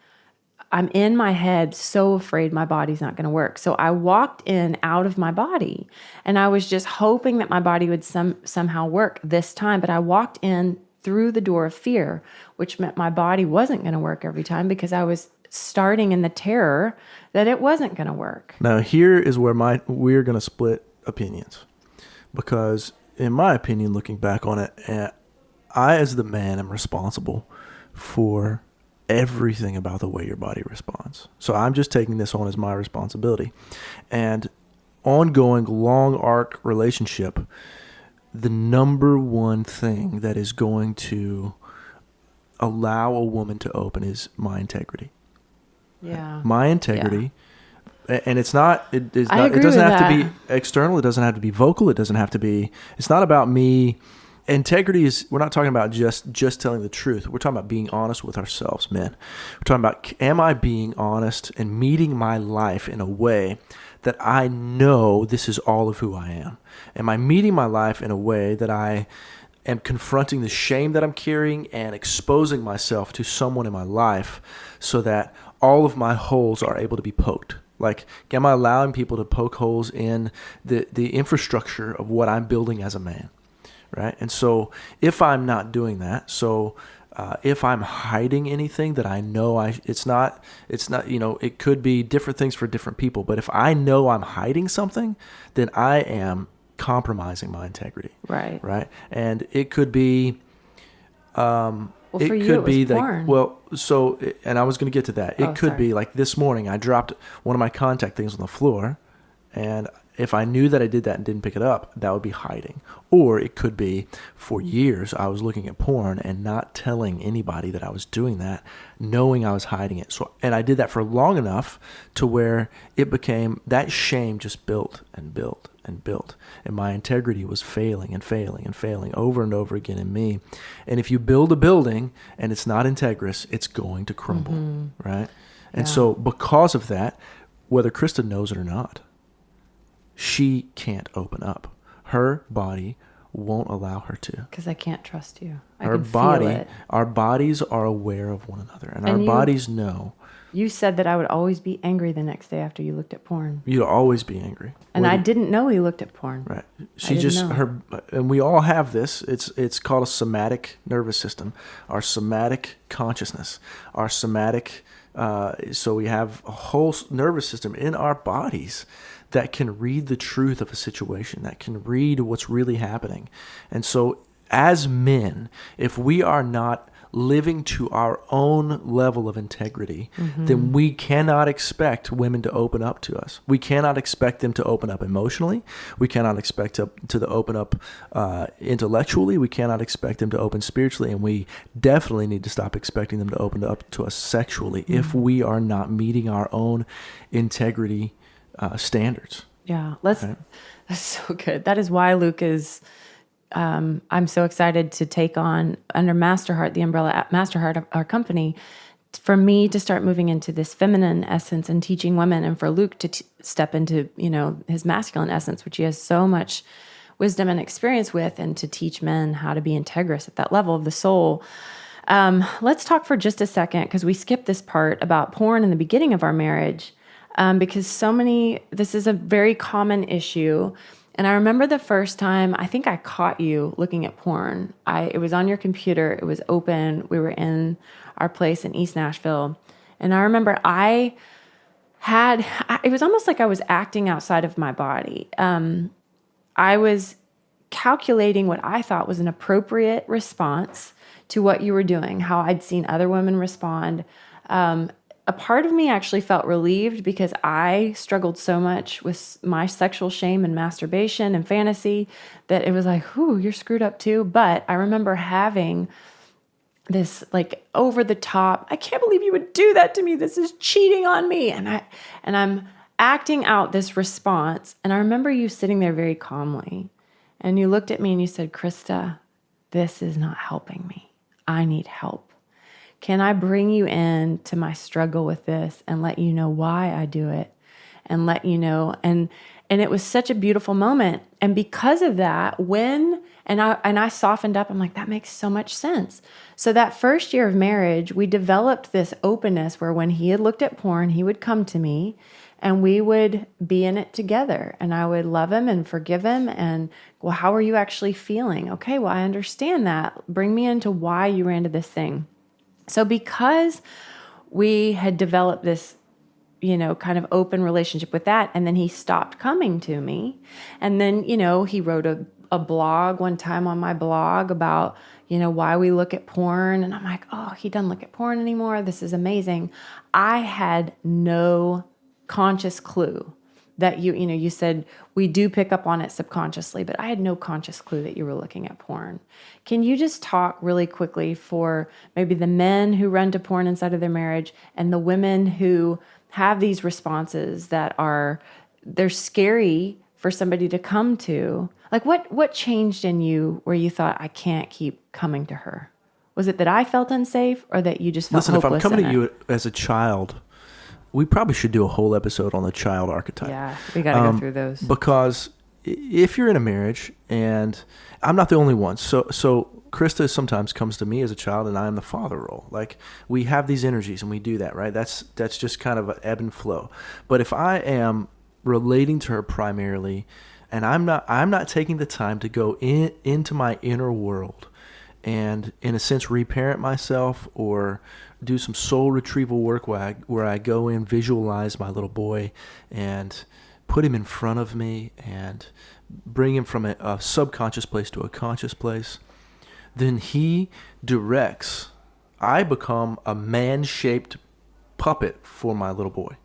I'm in my head so afraid my body's not going to work. So I walked in out of my body and I was just hoping that my body would somehow work this time. But I walked in through the door of fear, which meant my body wasn't going to work every time because I was starting in the terror that it wasn't going to work. Now here is where we're going to split opinions, because in my opinion, looking back on it, I as the man am responsible for everything about the way your body responds. So I'm just taking this on as my responsibility. And ongoing long arc relationship, the number one thing that is going to allow a woman to open is my integrity. Yeah. My integrity. Yeah. And it doesn't have to be external. It doesn't have to be vocal. It's not about me. Integrity is, we're not talking about just telling the truth. We're talking about being honest with ourselves, men. We're talking about, am I being honest and meeting my life in a way that I know this is all of who I am? Am I meeting my life in a way that I am confronting the shame that I'm carrying and exposing myself to someone in my life so that all of my holes are able to be poked? Like, am I allowing people to poke holes in the infrastructure of what I'm building as a man? Right? And so if I'm not doing that, if I'm hiding anything that I know it's not, it could be different things for different people. But if I know I'm hiding something, then I am compromising my integrity. Right. Right. And it could be, for you, it was porn. And I was going to get to that. It could be like this morning, I dropped one of my contact things on the floor, and if I knew that I did that and didn't pick it up, that would be hiding. Or it could be, for years, I was looking at porn and not telling anybody that I was doing that, knowing I was hiding it. And I did that for long enough to where it became, that shame just built and built and built. And my integrity was failing and failing and failing over and over again in me. And if you build a building and it's not integrous, it's going to crumble, right? And so because of that, whether Krista knows it or not, she can't open up. Her body won't allow her to. Because I can't trust you. Feel it. Our bodies are aware of one another, and our bodies know. You said that I would always be angry the next day after you looked at porn. You'd always be angry. And I didn't know he looked at porn. Right. And we all have this. It's called a somatic nervous system, our somatic consciousness, our somatic. So we have a whole nervous system in our bodies that can read the truth of a situation, that can read what's really happening. And so as men, if we are not living to our own level of integrity, then we cannot expect women to open up to us. We cannot expect them to open up emotionally. We cannot expect to open up intellectually. We cannot expect them to open spiritually. And we definitely need to stop expecting them to open up to us sexually if we are not meeting our own integrity standards. Yeah, that's so good. That is why Luke is, I'm so excited to take on under Masterheart, the umbrella at Masterheart, our company, for me to start moving into this feminine essence and teaching women, and for Luke to step into, his masculine essence, which he has so much wisdom and experience with, and to teach men how to be integrous at that level of the soul. Let's talk for just a second, because we skipped this part about porn in the beginning of our marriage. Because this is a very common issue. And I remember the first time, I think I caught you looking at porn. It was on your computer. It was open. We were in our place in East Nashville. And I remember it was almost like I was acting outside of my body. I was calculating what I thought was an appropriate response to what you were doing, how I'd seen other women respond. a part of me actually felt relieved because I struggled so much with my sexual shame and masturbation and fantasy that it was like, whew, you're screwed up too. But I remember having this like over the top, I can't believe you would do that to me. This is cheating on me. And I'm acting out this response. And I remember you sitting there very calmly and you looked at me and you said, Krista, this is not helping me. I need help. Can I bring you in to my struggle with this and let you know why I do it and let you know? And it was such a beautiful moment. And because of that, I softened up, I'm like, that makes so much sense. So that first year of marriage, we developed this openness where when he had looked at porn, he would come to me and we would be in it together. And I would love him and forgive him. And, well, how are you actually feeling? Okay, well, I understand that. Bring me into why you ran to this thing. So because we had developed this, kind of open relationship with that, and then he stopped coming to me. And then, he wrote a blog one time on my blog about, why we look at porn. And I'm like, oh, he doesn't look at porn anymore. This is amazing. I had no conscious clue that you said we do pick up on it subconsciously, but I had no conscious clue that you were looking at porn. Can you just talk really quickly for maybe the men who run to porn inside of their marriage and the women who have these responses that they're scary for somebody to come to? Like what changed in you where you thought, I can't keep coming to her? Was it that I felt unsafe or that you just felt hopeless? Listen, if I'm coming to you as a child, we probably should do a whole episode on the child archetype. Yeah, we got to go through those. Because if you're in a marriage, and I'm not the only one, so Krista sometimes comes to me as a child, and I am the father role. Like, we have these energies, and we do that, right? That's just kind of an ebb and flow. But if I am relating to her primarily, and I'm not taking the time to go into my inner world, and in a sense reparent myself or do some soul retrieval work where I go in, visualize my little boy and put him in front of me and bring him from a subconscious place to a conscious place, then he directs. I become a man-shaped puppet for my little boy.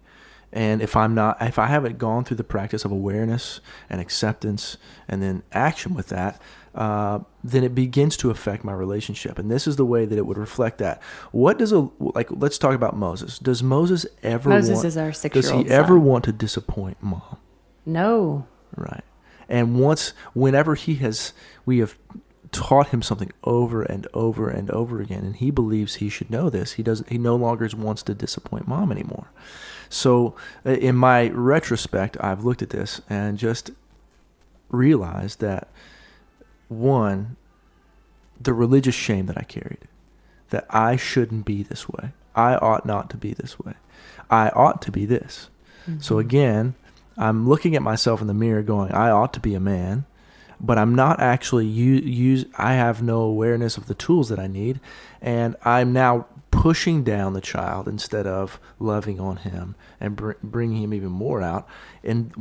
And if I haven't gone through the practice of awareness and acceptance and then action with that, then it begins to affect my relationship. And this is the way that it would reflect that. Let's talk about Moses. Does Moses ever is our 6-year-old Does he ever want to disappoint mom? No. Right. And whenever we have taught him something over and over and over again, and he believes he should know this, he no longer wants to disappoint mom anymore. So in my retrospect, I've looked at this and just realized that, one, the religious shame that I carried, that I shouldn't be this way. I ought not to be this way. I ought to be this. Mm-hmm. So again, I'm looking at myself in the mirror going, I ought to be a man, but I'm not actually I have no awareness of the tools that I need, and I'm now pushing down the child instead of loving on him and bringing him even more out. And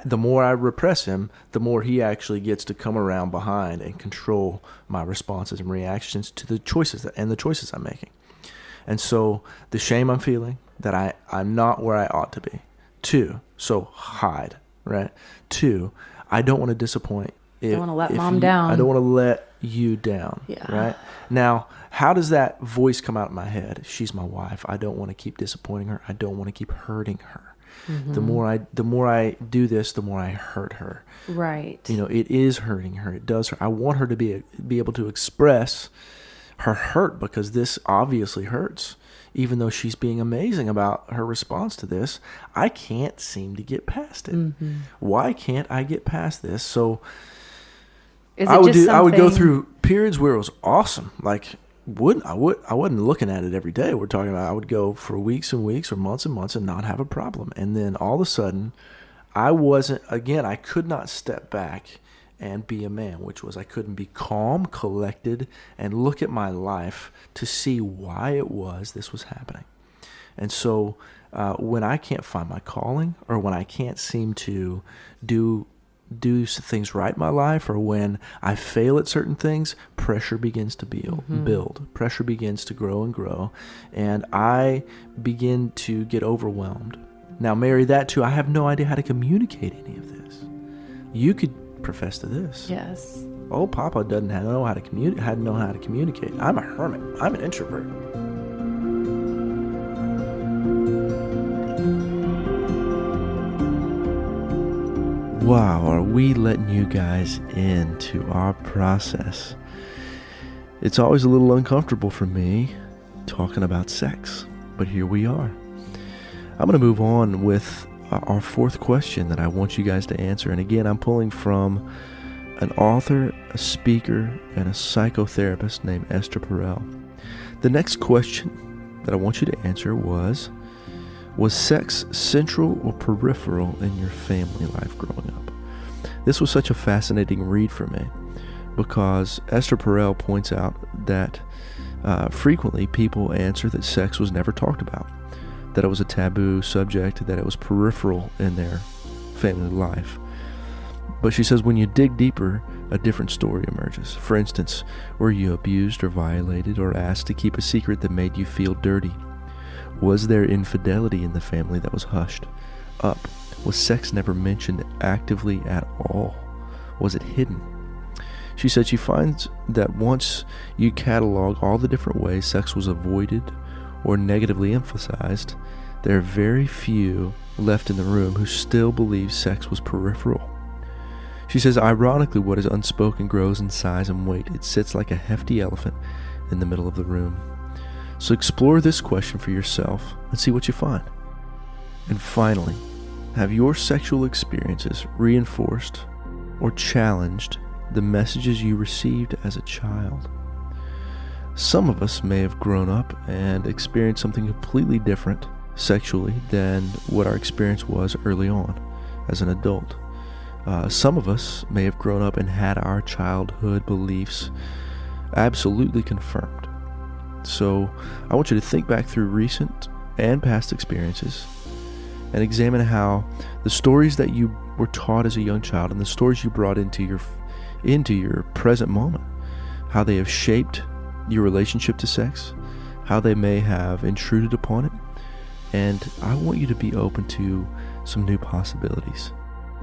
the more I repress him, the more he actually gets to come around behind and control my responses and reactions to the choices I'm making. And so the shame I'm feeling that I'm not where I ought to be. 2, so hide, right? 2, I don't want to disappoint. I don't want to let mom down. I don't want to let you down. Yeah. Right? Now, how does that voice come out in my head? She's my wife. I don't want to keep disappointing her. I don't want to keep hurting her. Mm-hmm. The more I do this, the more I hurt her. Right. It is hurting her. It does her. I want her to be able to express her hurt because this obviously hurts. Even though she's being amazing about her response to this, I can't seem to get past it. Mm-hmm. Why can't I get past this? So I would go through periods where it was awesome. Like I wasn't looking at it every day. We're talking about I would go for weeks and weeks or months and months and not have a problem. And then all of a sudden I could not step back and be a man, which was I couldn't be calm, collected, and look at my life to see why it was this was happening. And so when I can't find my calling or when I can't seem to do do things right in my life or when I fail at certain things, pressure begins to build. Pressure begins to grow and grow, and I begin to get overwhelmed. Now, marry that to I have no idea how to communicate any of this. You could profess to this. Yes. Oh, Papa doesn't know how to communicate. I'm a hermit. I'm an introvert. Wow, are we letting you guys into our process? It's always a little uncomfortable for me talking about sex, but here we are. I'm going to move on with our fourth question that I want you guys to answer. And again, I'm pulling from an author, a speaker, and a psychotherapist named Esther Perel. The next question that I want you to answer was sex central or peripheral in your family life growing up? This was such a fascinating read for me because Esther Perel points out that frequently people answer that sex was never talked about, that it was a taboo subject, that it was peripheral in their family life. But she says when you dig deeper, a different story emerges. For instance, were you abused or violated or asked to keep a secret that made you feel dirty? Was there infidelity in the family that was hushed up? Was sex never mentioned actively at all? Was it hidden? She said she finds that once you catalog all the different ways sex was avoided or negatively emphasized, there are very few left in the room who still believe sex was peripheral. She says, ironically, what is unspoken grows in size and weight. It sits like a hefty elephant in the middle of the room. So explore this question for yourself and see what you find. And finally, have your sexual experiences reinforced or challenged the messages you received as a child? Some of us may have grown up and experienced something completely different sexually than what our experience was early on as an adult. Some of us may have grown up and had our childhood beliefs absolutely confirmed. So I want you to think back through recent and past experiences and examine how the stories that you were taught as a young child and the stories you brought into your present moment, how they have shaped your relationship to sex, how they may have intruded upon it. And I want you to be open to some new possibilities.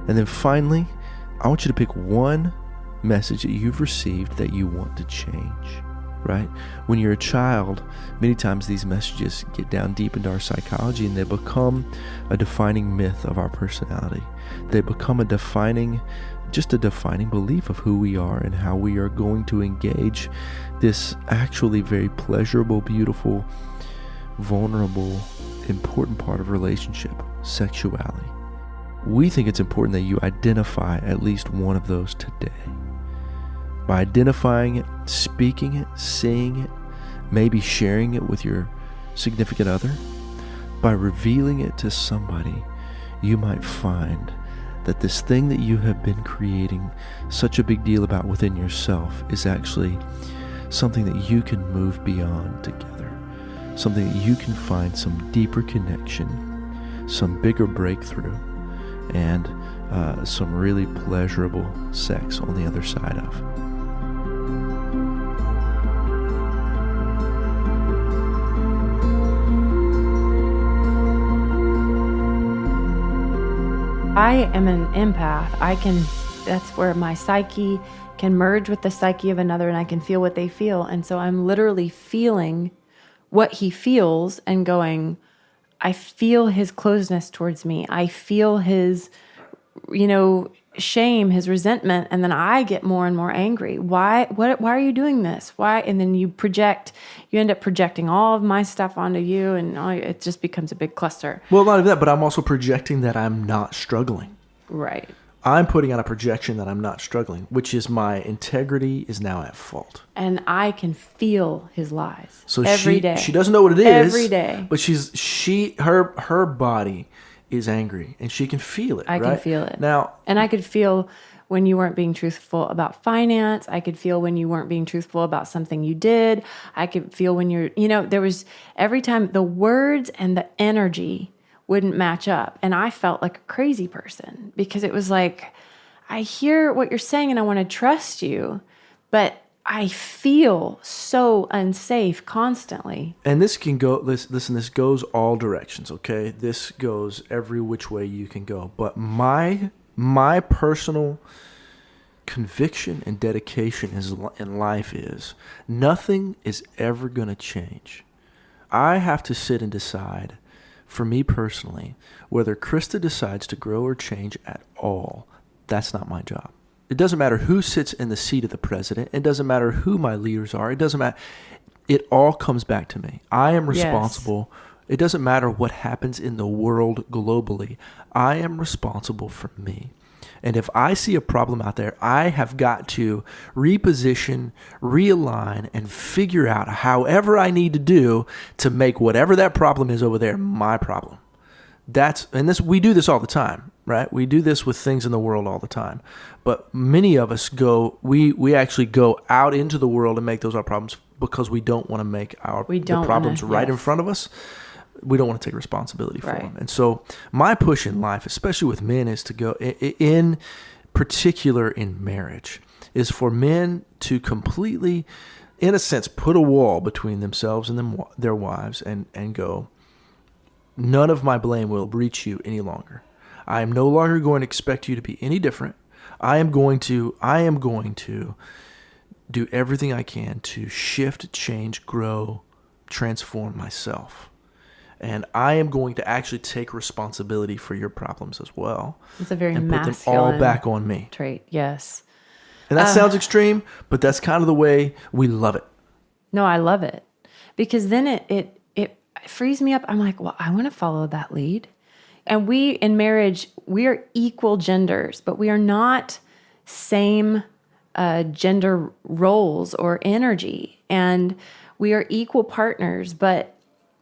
And then finally, I want you to pick one message that you've received that you want to change, right? When you're a child, many times these messages get down deep into our psychology and they become a defining myth of our personality. They become a defining belief of who we are and how we are going to engage this actually very pleasurable, beautiful, vulnerable, important part of relationship, sexuality. We think it's important that you identify at least one of those today. By identifying it, speaking it, seeing it, maybe sharing it with your significant other, by revealing it to somebody, you might find that this thing that you have been creating such a big deal about within yourself is actually something that you can move beyond together, something that you can find some deeper connection, some bigger breakthrough, and some really pleasurable sex on the other side of. I am an empath. That's where my psyche can merge with the psyche of another and I can feel what they feel. And so I'm literally feeling what he feels and going, I feel his closeness towards me. I feel his, shame, his resentment. And then I get more and more angry. Why are you doing this? Why? And then you end up projecting all of my stuff onto you and it just becomes a big cluster. Well, not only that, but I'm also projecting that I'm not struggling. Right. I'm putting on a projection that I'm not struggling, which is my integrity is now at fault. And I can feel his lies. So every day. She doesn't know what it is. Every day. But her body is angry and she can feel it. I can feel it. Now, and I could feel when you weren't being truthful about finance. I could feel when you weren't being truthful about something you did. I could feel when there was every time the words and the energy wouldn't match up. And I felt like a crazy person because it was like, I hear what you're saying and I want to trust you, but I feel so unsafe constantly. And this can go, listen, this goes all directions, okay? This goes every which way you can go. But my personal conviction and dedication in life is nothing is ever going to change. I have to sit and decide, for me personally, whether Krista decides to grow or change at all. That's not my job. It doesn't matter who sits in the seat of the president. It doesn't matter who my leaders are. It doesn't matter. It all comes back to me. I am responsible. Yes. It doesn't matter what happens in the world globally. I am responsible for me. And if I see a problem out there, I have got to reposition, realign, and figure out however I need to do to make whatever that problem is over there my problem. We do this all the time, right? We do this with things in the world all the time. But many of us we actually go out into the world and make those our problems because we don't want to make the problems right in front of us. We don't want to take responsibility for them. And so my push in life, especially with men, is to go, in particular in marriage, is for men to completely, in a sense, put a wall between themselves and their wives and go, none of my blame will reach you any longer. I am no longer going to expect you to be any different. I am going to do everything I can to shift, change, grow, transform myself. And I am going to actually take responsibility for your problems as well. It's a very and masculine put them all back on me. Trait, yes. And that sounds extreme, but that's kind of the way we love it. No, I love it. Because then it frees me up. I'm like, well, I want to follow that lead. And in marriage, we are equal genders, but we are not same gender roles or energy. And we are equal partners, but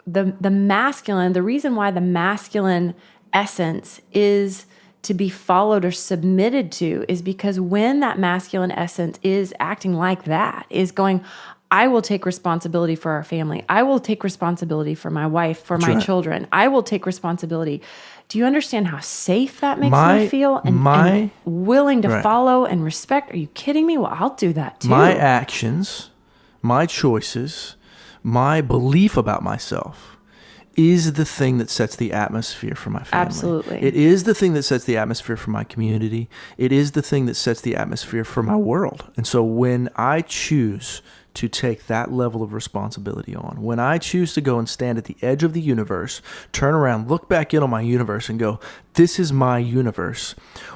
the masculine, the reason why the masculine essence is to be followed or submitted to is because when that masculine essence is acting like that, is going, I will take responsibility for our family. I will take responsibility for my wife, for my children. I will take responsibility. Do you understand how safe that makes me feel and willing to follow and respect? Are you kidding me? Well, I'll do that too. My actions, my choices, my belief about myself is the thing that sets the atmosphere for my family. Absolutely. It is the thing that sets the atmosphere for my community. It is the thing that sets the atmosphere for my world. And so when I choose to take that level of responsibility on, when I choose to go and stand at the edge of the universe, turn around, look back in on my universe and go, this is my universe.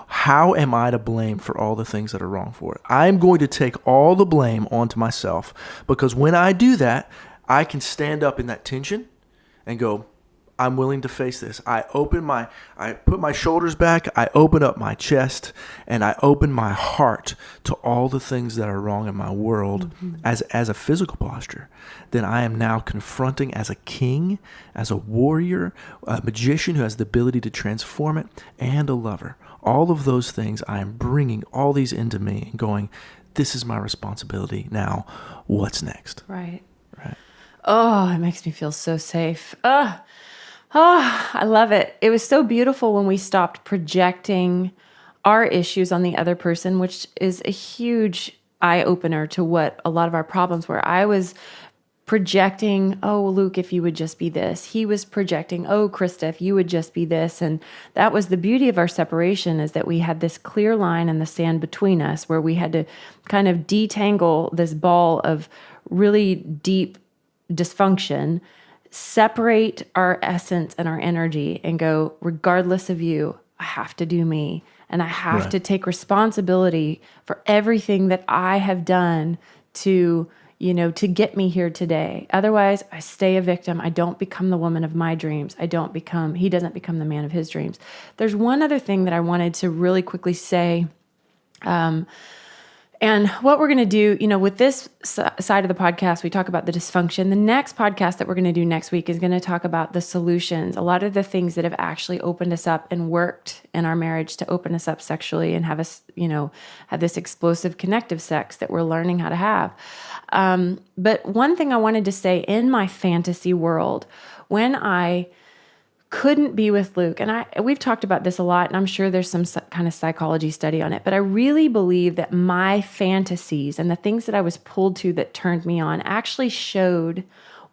How am I to blame for all the things that are wrong for it? I'm going to take all the blame onto myself, because when I do that, I can stand up in that tension and go, I'm willing to face this. I put my shoulders back, I open up my chest, and I open my heart to all the things that are wrong in my world as a physical posture. Then I am now confronting as a king, as a warrior, a magician who has the ability to transform it, and a lover. All of those things, I am bringing all these into me and going, this is my responsibility. Now, what's next? Right. Oh, it makes me feel so safe. Oh, I love it. It was so beautiful when we stopped projecting our issues on the other person, which is a huge eye-opener to what a lot of our problems were. I was projecting, oh, Luke, if you would just be this. He was projecting, oh, Krista, if you would just be this. And that was the beauty of our separation, is that we had this clear line in the sand between us where we had to kind of detangle this ball of really deep dysfunction, separate our essence and our energy and go, regardless of you, I have to do me. And I have to take responsibility for everything that I have done to get me here today. Otherwise, I stay a victim. I don't become the woman of my dreams. He doesn't become the man of his dreams. There's one other thing that I wanted to really quickly say. And what we're going to do, with this side of the podcast, we talk about the dysfunction. The next podcast that we're going to do next week is going to talk about the solutions, a lot of the things that have actually opened us up and worked in our marriage to open us up sexually and have us, have this explosive connective sex that we're learning how to have. But one thing I wanted to say, in my fantasy world, when I couldn't be with Luke. And we've talked about this a lot, and I'm sure there's some kind of psychology study on it, but I really believe that my fantasies and the things that I was pulled to that turned me on actually showed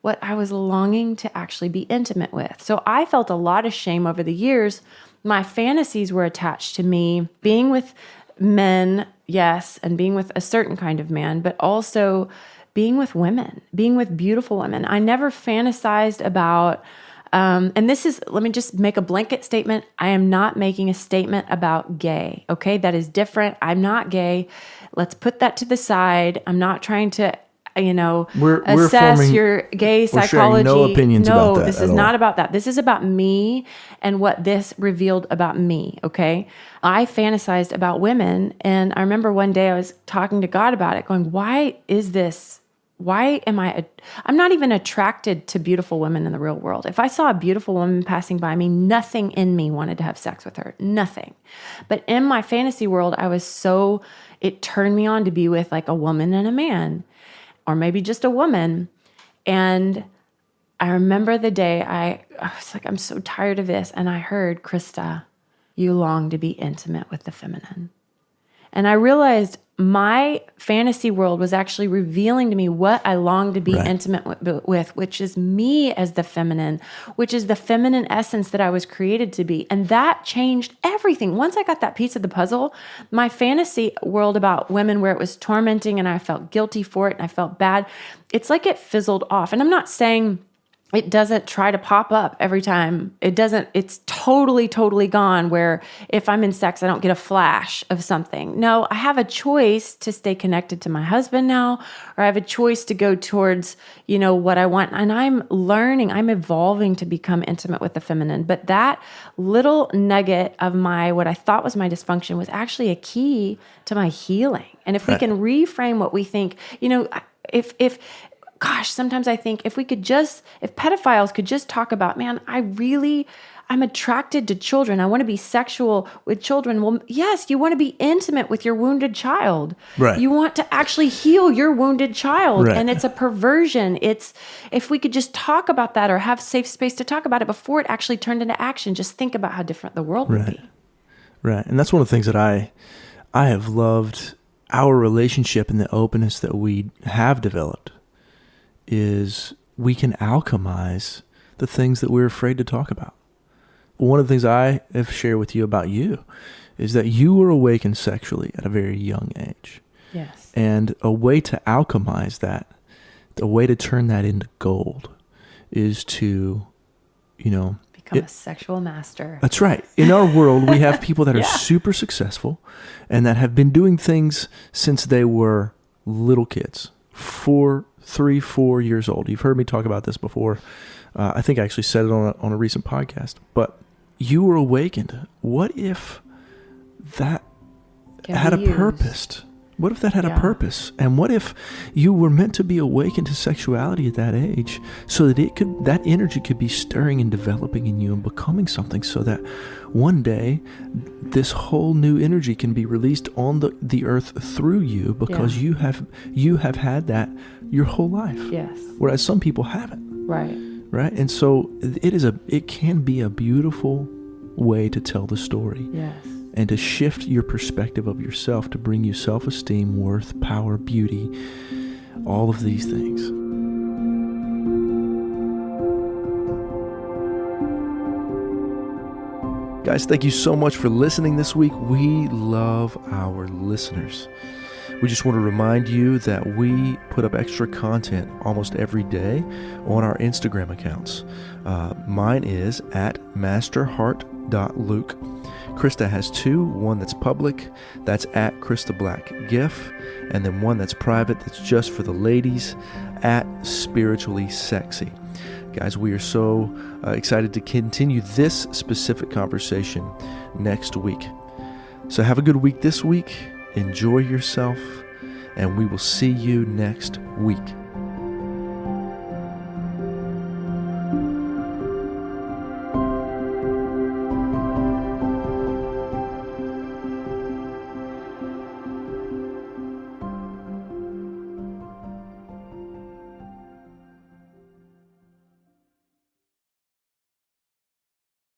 what I was longing to actually be intimate with. So I felt a lot of shame over the years. My fantasies were attached to me being with men, yes, and being with a certain kind of man, but also being with women, being with beautiful women. I never fantasized about, and this is, let me just make a blanket statement. I am not making a statement about gay, okay? That is different. I'm not gay. Let's put that to the side. I'm not trying to, assess your gay psychology. No opinions about that. This is not about that. This is about me and what this revealed about me, okay? I fantasized about women, and I remember one day I was talking to God about it, going, why is this? Why am I'm not even attracted to beautiful women in the real world. If I saw a beautiful woman passing by me, nothing in me wanted to have sex with her, nothing. But in my fantasy world, it turned me on to be with like a woman and a man, or maybe just a woman. And I remember the day I was like, I'm so tired of this. And I heard, Krista, you long to be intimate with the feminine. And I realized my fantasy world was actually revealing to me what I long to be intimate with, which is me as the feminine, which is the feminine essence that I was created to be. And that changed everything. Once I got that piece of the puzzle, my fantasy world about women where it was tormenting and I felt guilty for it and I felt bad, it's like it fizzled off. And I'm not saying it doesn't try to pop up every time. It's totally, totally gone where if I'm in sex, I don't get a flash of something. No, I have a choice to stay connected to my husband now, or I have a choice to go towards, what I want. And I'm evolving to become intimate with the feminine. But that little nugget of what I thought was my dysfunction was actually a key to my healing. And if we can reframe what we think, gosh, sometimes I think if pedophiles could just talk about, man, I'm attracted to children. I want to be sexual with children. Well, yes, you want to be intimate with your wounded child. Right. You want to actually heal your wounded child. Right. And it's a perversion. If we could just talk about that or have safe space to talk about it before it actually turned into action, just think about how different the world would be. Right. And that's one of the things that I have loved our relationship and the openness that we have developed. Is we can alchemize the things that we're afraid to talk about. One of the things I have shared with you about you is that you were awakened sexually at a very young age. Yes. And a way to alchemize that, a way to turn that into gold is to, become a sexual master. That's right. In our world, we have people that are super successful and that have been doing things since they were little kids, 3, 4 years old. You've heard me talk about this before. I think I actually said it on a recent podcast. But you were awakened. What if that had a purpose? What if that had a purpose? And what if you were meant to be awakened to sexuality at that age so that that energy could be stirring and developing in you and becoming something so that one day this whole new energy can be released on the earth through you because you have had that your whole life. Yes. Whereas some people haven't. Right. Right. And so it can be a beautiful way to tell the story. Yes. And to shift your perspective of yourself to bring you self-esteem, worth, power, beauty, all of these things. Guys, thank you so much for listening this week. We love our listeners. We just want to remind you that we put up extra content almost every day on our Instagram accounts. Mine is at masterheart.luke. Krista has 2, one that's public, that's at Krista Black GIF, and then one that's private, that's just for the ladies, at Spiritually Sexy. Guys, we are so excited to continue this specific conversation next week. So have a good week this week, enjoy yourself, and we will see you next week.